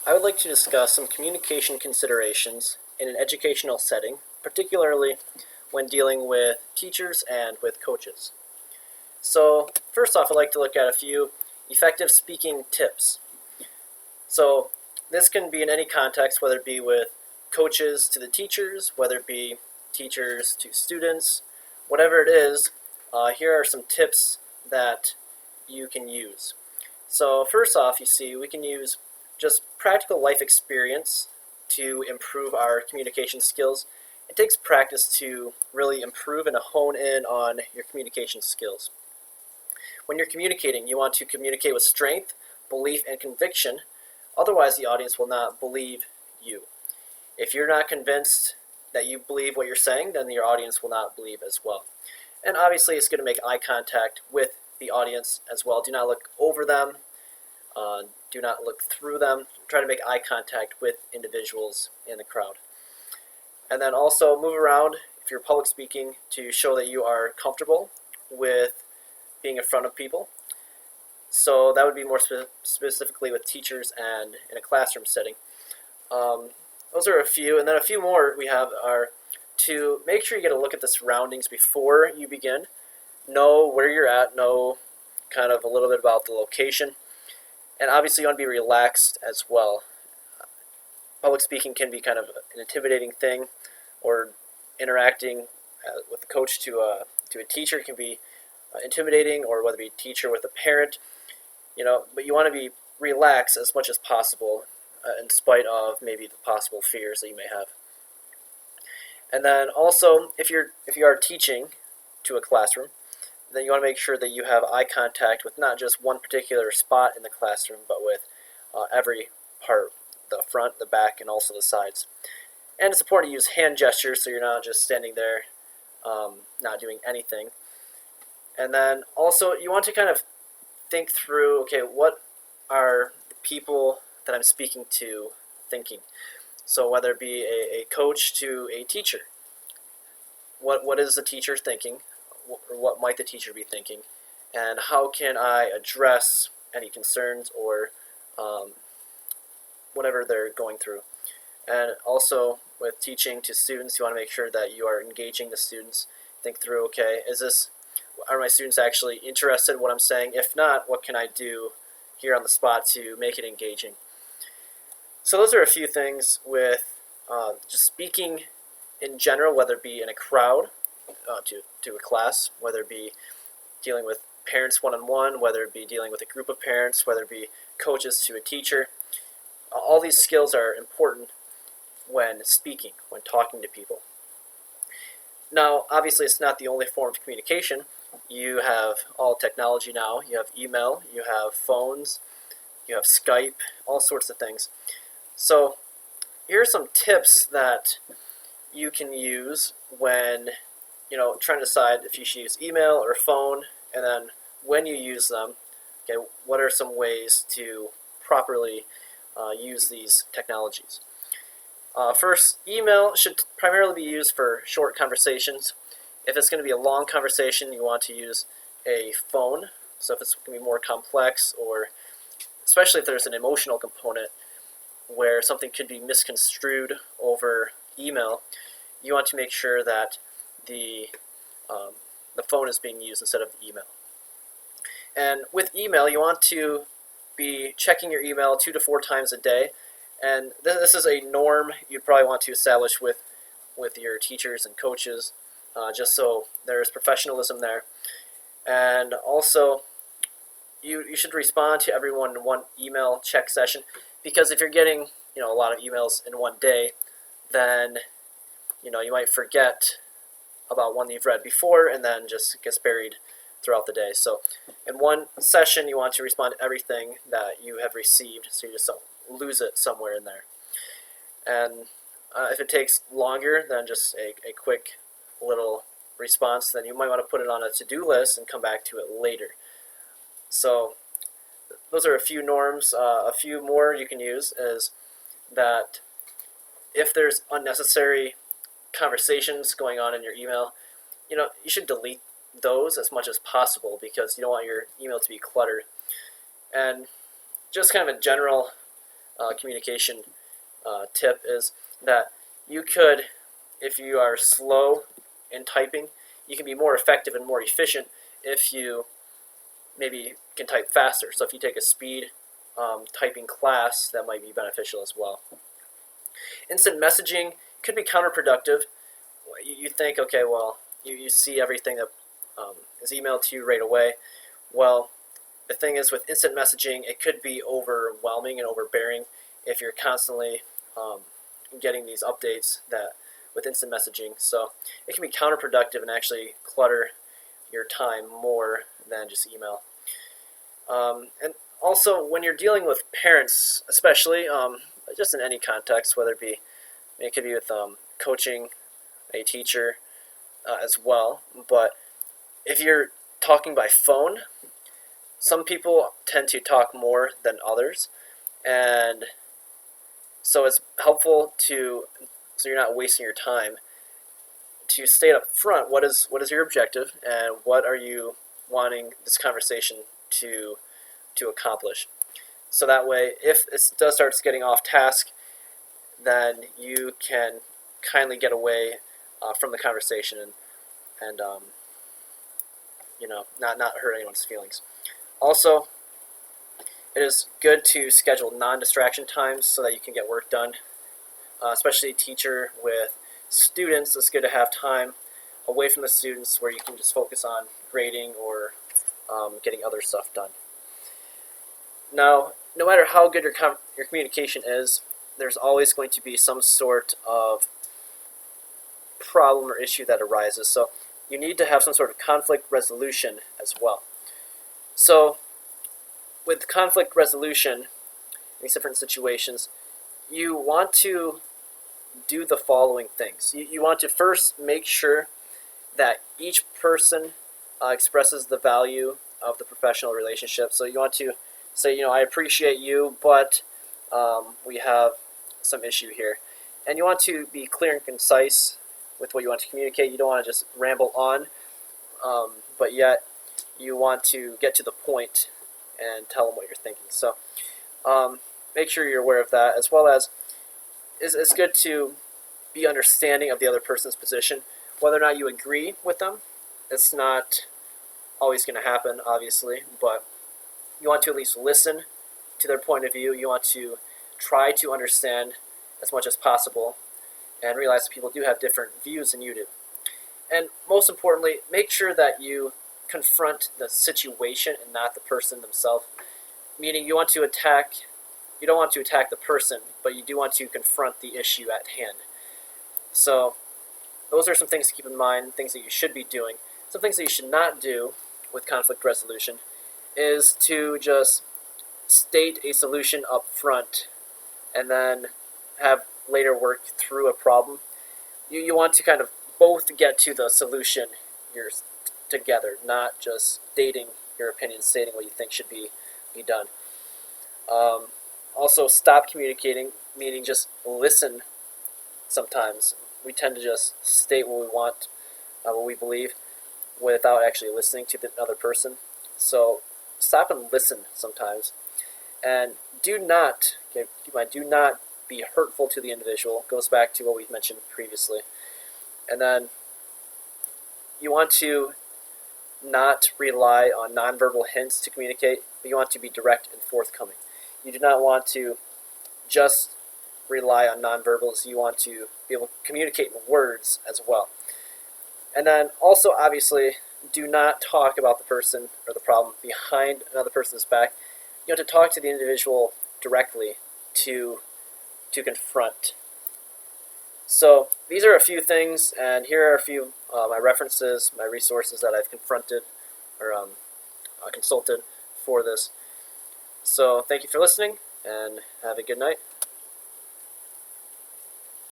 I would like to discuss some communication considerations in an educational setting, particularly when dealing with teachers and with coaches. So, first off, I'd like to look at a few effective speaking tips. So, this can be in any context, whether it be with coaches to the teachers, whether it be teachers to students, whatever it is, here are some tips that you can use. So first off, you see, we can use just practical life experience to improve our communication skills. It takes practice to really improve and to hone in on your communication skills. When you're communicating, you want to communicate with strength, belief, and conviction. Otherwise, the audience will not believe you. If you're not convinced that you believe what you're saying, then your audience will not believe as well. And obviously, it's going to make eye contact with the audience as well. Do not look over them. Do not look through them. Try to make eye contact with individuals in the crowd. And then also move around if you're public speaking to show that you are comfortable with being in front of people. So that would be more specifically with teachers and in a classroom setting. Those are a few, and then a few more we have are to make sure you get a look at the surroundings before you begin. Know where you're at, know kind of a little bit about the location, and obviously you want to be relaxed as well. Public speaking can be kind of an intimidating thing, or interacting with a coach to a teacher can be intimidating, or whether it be a teacher with a parent, but you want to be relaxed as much as possible in spite of maybe the possible fears that you may have. And then also, if you are teaching to a classroom, then you want to make sure that you have eye contact with not just one particular spot in the classroom, but with every part, the front, the back, and also the sides. And it's important to use hand gestures so you're not just standing there not doing anything. And then also, you want to kind of think through, okay, what are the people that I'm speaking to thinking? So whether it be a coach to a teacher, what is the teacher thinking? Or what might the teacher be thinking? And how can I address any concerns or whatever they're going through? And also with teaching to students, you want to make sure that you are engaging the students. Think through, okay, are my students actually interested in what I'm saying? If not, what can I do here on the spot to make it engaging? So those are a few things with just speaking in general, whether it be in a crowd to a class, whether it be dealing with parents one-on-one, whether it be dealing with a group of parents, whether it be coaches to a teacher. All these skills are important when speaking, when talking to people. Now, obviously, it's not the only form of communication. You have all technology now. You have email, you have phones, you have Skype, all sorts of things. So here are some tips that you can use when trying to decide if you should use email or phone, and then when you use them, okay, what are some ways to properly use these technologies? First, email should primarily be used for short conversations. If it's going to be a long conversation, you want to use a phone. So if it's going to be more complex, or especially if there's an emotional component where something could be misconstrued over email, you want to make sure that the phone is being used instead of the email. And with email, you want to be checking your email 2 to 4 times a day. And this is a norm you'd probably want to establish with your teachers and coaches, just so there's professionalism there. And also, you should respond to everyone in one email check session, because if you're getting a lot of emails in one day, then you might forget about one that you've read before, and then just gets buried throughout the day. So in one session, you want to respond to everything that you have received, so you just don't lose it somewhere in there. And if it takes longer than just a quick little response, then you might want to put it on a to-do list and come back to it later. So those are a few norms. A few more you can use is that if there's unnecessary conversations going on in your email, you should delete those as much as possible, because you don't want your email to be cluttered. And just kind of a general communication tip is that you could, if you are slow in typing, you can be more effective and more efficient if you maybe can type faster. So if you take a speed typing class, that might be beneficial as well. Instant messaging could be counterproductive. You think, okay, well, you see everything that is emailed to you right away. Well, the thing is, with instant messaging, it could be overwhelming and overbearing if you're constantly getting these updates that with instant messaging. So it can be counterproductive and actually clutter your time more than just email. And also, when you're dealing with parents, especially, just in any context, whether it could be with coaching a teacher as well, but if you're talking by phone, some people tend to talk more than others, and so it's helpful so you're not wasting your time, to state up front what is your objective and what are you wanting this conversation to accomplish. So that way, if it does start getting off task, then you can kindly get away from the conversation and not hurt anyone's feelings. Also, it is good to schedule non-distraction times so that you can get work done. Especially a teacher with students, it's good to have time away from the students where you can just focus on grading or getting other stuff done. Now, no matter how good your communication is, there's always going to be some sort of problem or issue that arises. So you need to have some sort of conflict resolution as well. So with conflict resolution in these different situations, you want to do the following things. You want to first make sure that each person expresses the value of the professional relationship. So you want to say, I appreciate you, but we have some issue here. And you want to be clear and concise with what you want to communicate. You don't want to just ramble on, but yet you want to get to the point and tell them what you're thinking. So make sure you're aware of that, as well as it's good to be understanding of the other person's position. Whether or not you agree with them, it's not always going to happen, obviously, but you want to at least listen to their point of view. You want to try to understand as much as possible and realize that people do have different views than you do. And most importantly, make sure that you confront the situation and not the person themselves. Meaning you don't want to attack the person, but you do want to confront the issue at hand. So those are some things to keep in mind, things that you should be doing. Some things that you should not do with conflict resolution is to just state a solution up front and then have later work through a problem. You want to kind of both get to the solution together, not just stating your opinion, stating what you think should be done. Also, stop communicating, meaning just listen. Sometimes we tend to just state what we want, what we believe, without actually listening to the other person. So stop and listen sometimes, and do not be hurtful to the individual. It goes back to what we've mentioned previously. And then you want to not rely on nonverbal hints to communicate, but you want to be direct and forthcoming. You do not want to just rely on nonverbals. You want to be able to communicate in words as well. And then also, obviously, do not talk about the person or the problem behind another person's back. You have to talk to the individual directly to confront. So these are a few things, and here are a few my references, my resources that I've confronted or consulted for this. So thank you for listening, and have a good night.